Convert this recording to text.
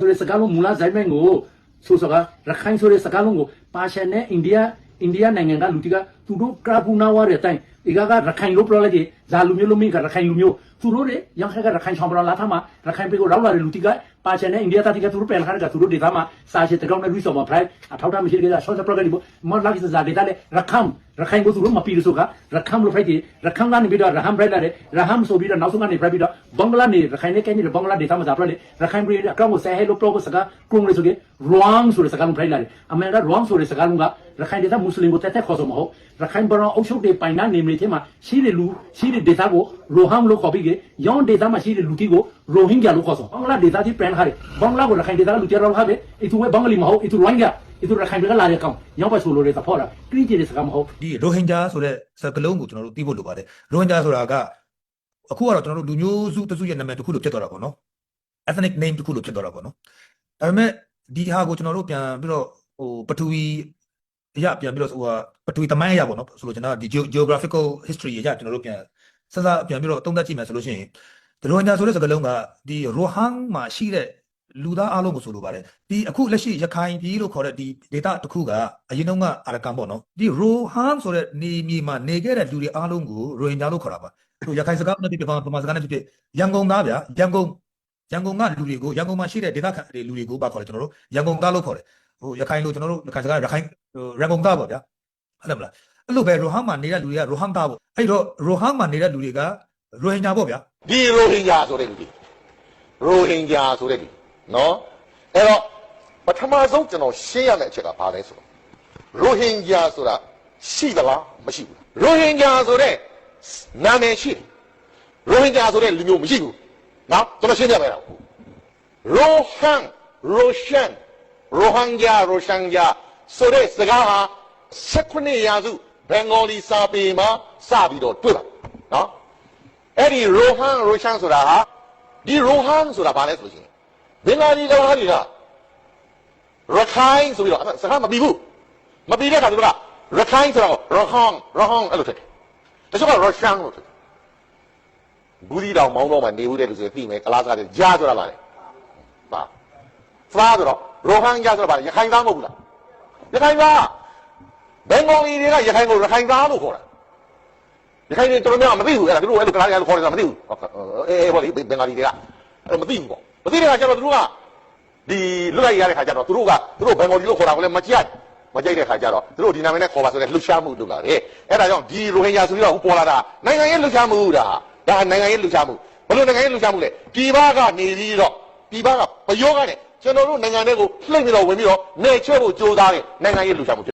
ဆိုတဲ့စကားလုံးမူလဇိုင်းမဲကိုဆိုစကားရခိုင်ဆိုတဲ့စကားလုံးကိုပါရှင်နဲ့အိန္ဒိယနိုင်ငံကလူတီကသူတို့ကရာပူနာဝါတဲ့အတိုင်းဒီကရခိုင်လို့ပြောလိုက်ကြဇာလူမျိုးလို့မင်းကရခိုင်လူမျိုးသူတို့တွေရခိုင်ကရခိုင်ချောင်းပလာလာထားမှာရခိုင်ပြည်ကိုရောက်လာတဲ့လူတီကပါရှင်နဲ့အိန္ဒိယတီကသူတို့ပြန်ခါကသူတို့ဒေသမှာစာရှိတကောင်နဲ့လူဆောင်မှာဖလိုက်အထောက်ထားမရှိတဲ့ကဆော့စပရဂရီဘောမလာကိစဇာဒေတာလေရခိုင်ကိုသူတို့မပီလို့ဆိုကရခိုင်လို့ဖိုက်တယ်ရခိုင်ကနေပြီးတော့ရဟမ်ဘရက်လာတယ်ရဟမ်ဆိုပြီးတော့နောက်ဆုံးကနေပြပြီးတော့ဘင်္ဂလားနေရခိုင်နဲ့ကဲနေဘင်္ဂလားဒေသမှာဇာပြလေရခိုင်ပြည်အကောင်ကိုဆဲဟဲလို့ပြောကစကားကုံလို့ဆိုကြ wrong ဆိုတဲ့စကားလုံးဖိုက်လာတယ်အမေက wrong ဆိုတဲ့စကားလုံးကရခိုင်ဒေသမွတ်စလင်ကိုတက်ခေါ်ဆိုမဟုတ်ရခိုင်ဘရောအုပ်ချုပ်တဲ့ပိုင်နာနေမြေထဲမှာရှိတဲ့လူရှိတဲ့ဒေသကိုရိုဟမ်လို့ခေါ်ပြီးကြရောင်းဒေသမှာရှိတဲ့လူတီကိုရိုဟင်ဂျာလို့ခေါ်ဆိုဘင်္ဂလားဒေသที่ပြန်ခါတယ်ဘင်္ဂလားကိုရခိုင်ဒေသကလူတီရောင်းခါတယ်အတူပဲဘင်္ဂလီမဟုတ်အတူရိုဟင်ဂျာအတူရခိုင်ပြည်ကလာတဲ့ကောင်ရောင်းပါဆိုလို့တဲ့သဖော်တာကရီးကျတဲ့စကားမဟုတ်ဒီရိုဟင်ဂျာဆိုတဲ့စကားလုံးကိုကျွန်တော်တို့သိဖို့လိုပါတယ်ရိုဟင်ဂျာဆိုတာကအခုကတော့ကျွန်တော်တို့လူမျိုးစုတစုရဲ့နာမည်တစ်ခုလို့ဖြစ်သွားတာပေါ့နော် ethnic name တစ်ခုလို့ဖြစ်သွားတာပေါ့နော်ဒါပေမဲ့ဒီဟာကိုကျွန်တော်တို့ပြန်ပြီးတော့ပထဝီအရာပြန်ပြီးတော့ပထဝီသမိုင်းအရာပေါ့နော်ဆိုလို့ကျွန်တော်ဒီ geographical history အရာကျွန်တော်တို့ပြန်စစပြန်ပြီးတော့သုံးသပ်ကြည့်မယ်ဆိုလို့ရှိရင်ရိုဟင်ဂျာဆိုတဲ့စကားလုံးကဒီရိုဟန်မှာရှိတဲ့လူသားအားလုံးကိုဆိုလိုပါတယ်ဒီအခုလက်ရှိရခိုင်ပြည်လို့ခေါ်တဲ့ဒီ data တစ်ခုကအရင်တုန်းကအာရကန်ပေါ့နော်ဒီရိုဟန်ဆိုတဲ့နေမြေမှာနေခဲ့တဲ့လူတွေအားလုံးကိုရိုဟင်ဂျာလို့ခေါ်တာပါဟိုရခိုင်စကားနဲ့ပြပမာစကားနဲ့ပြရန်ကုန်သားဗျာရန်ကုန်ကလူတွေကိုရန်ကုန်မှာရှိတဲ့ data ခံလူတွေကိုပါခေါ်တယ်ကျွန်တော်တို့ရန်ကုန်သားလို့ခေါ်တယ်ဟိုရခိုင်လို့ကျွန်တော်တို့ရခိုင်စကားရခိုင်ရန်ကုန်သားပေါ့ဗျာဟုတ်တယ်မလားအဲ့လိုပဲရိုဟန်မှာနေတဲ့လူတွေကရိုဟန်သားပေါ့အဲ့တော့ရိုဟန်မှာနေတဲ့လူတွေကရိုဟင်ဂျာပေါ့ဗျာဒီရိုဟင်ဂျာဆိုတဲ့လူတွေရိုဟင်ဂျာဆိုတဲ့လူနော်အဲ့တော့ပထမဆုံးကျွန်တော်ရှင်းရမယ့်အချက်ကဘာလဲဆိုတော့ရိုဟင်ဂျာဆိုတာရှိသလားမရှိဘူးရိုဟင်ဂျာဆိုတဲ့နာမည်ရှိတယ်ရိုဟင်ဂျာဆိုတဲ့လူမျိုးမရှိဘူးနော်ကျွန်တော်ရှင်းပြမယ်တော့ရိုဟန်ရိုရှန်ရိုဟင်ဂျာဆိုတဲ့စကားဟာ19ရာစုဘင်္ဂါလီစာပေမှာစပြီးတော့တွေ့ပါနော်အဲ့ဒီရိုဟန်ရိုရှန်ဆိုတာဟာဒီရိုဟန်ဆိုတာဘာလဲဆိုလို့ရှိရင်ဘင်္ဂါလီတော်သားတွေကရခိုင်ဆိုပြီးတော့စကားမပြီးဘူးမပြီးတဲ့အခါသူကရခိုင်ဆိုတော့ရဟန်အဲ့လိုဖြစ်တယ်တချို့ကရုရှားလို့ဖြစ်တယ်ဘူးဒီတောင်မောင်းတော့မှနေဦးတဲ့လူတွေသိမယ်ကလားစားတယ်ကြားဆိုတာပါလေပါဖားဆိုတော့ရိုဟန်ဂျာဆိုတာပါလေရခိုင်သားမဟုတ်ဘူးလားရခိုင်သားဘင်္ဂါလီတွေကရခိုင်ကိုရခိုင်သားလို့ခေါ်တာရခိုင်တွေတော်တော်များမသိဘူးအဲ့ဒါသူတို့အဲ့လိုကလားခေါ်နေတာမသိဘူးအေးဘောလေဘင်္ဂါလီတွေကအဲ့မသိဘူးပေါ့မသိတဲ့အခါကျတော့သူတို့ကဒီလွတ်လိုက်ရတဲ့ခါကျတော့သူတို့ဘင်္ဂါလီလို့ခေါ်တာကိုလည်းမကြိုက်တဲ့ခါကျတော့သူတို့ဒီနာမည်နဲ့ခေါ်ပါဆိုတဲ့လှုပ်ရှားမှုလုပ်လာတယ်အဲ့ဒါကြောင့်ဒီရိုဟင်ဂျာဆိုပြီးတော့ပေါ်လာတာနိုင်ငံရေးလှုပ်ရှားမှုဒါနိုင်ငံရေးလှုပ်ရှားမှုဘယ်လိုနိုင်ငံရေးလှုပ်ရှားမှုလဲပြည်ပကနေပြီးတော့ပြည်ပကဘယောကနေကျွန်တော်တို့နိုင်ငံတွေကိုလှိမ့်ပြီးတော့ဝင်ပြီးတော့နေချဲ့ဖို့ကြိုးစားတဲ့နိုင်ငံရေးလှုပ်ရှားမှု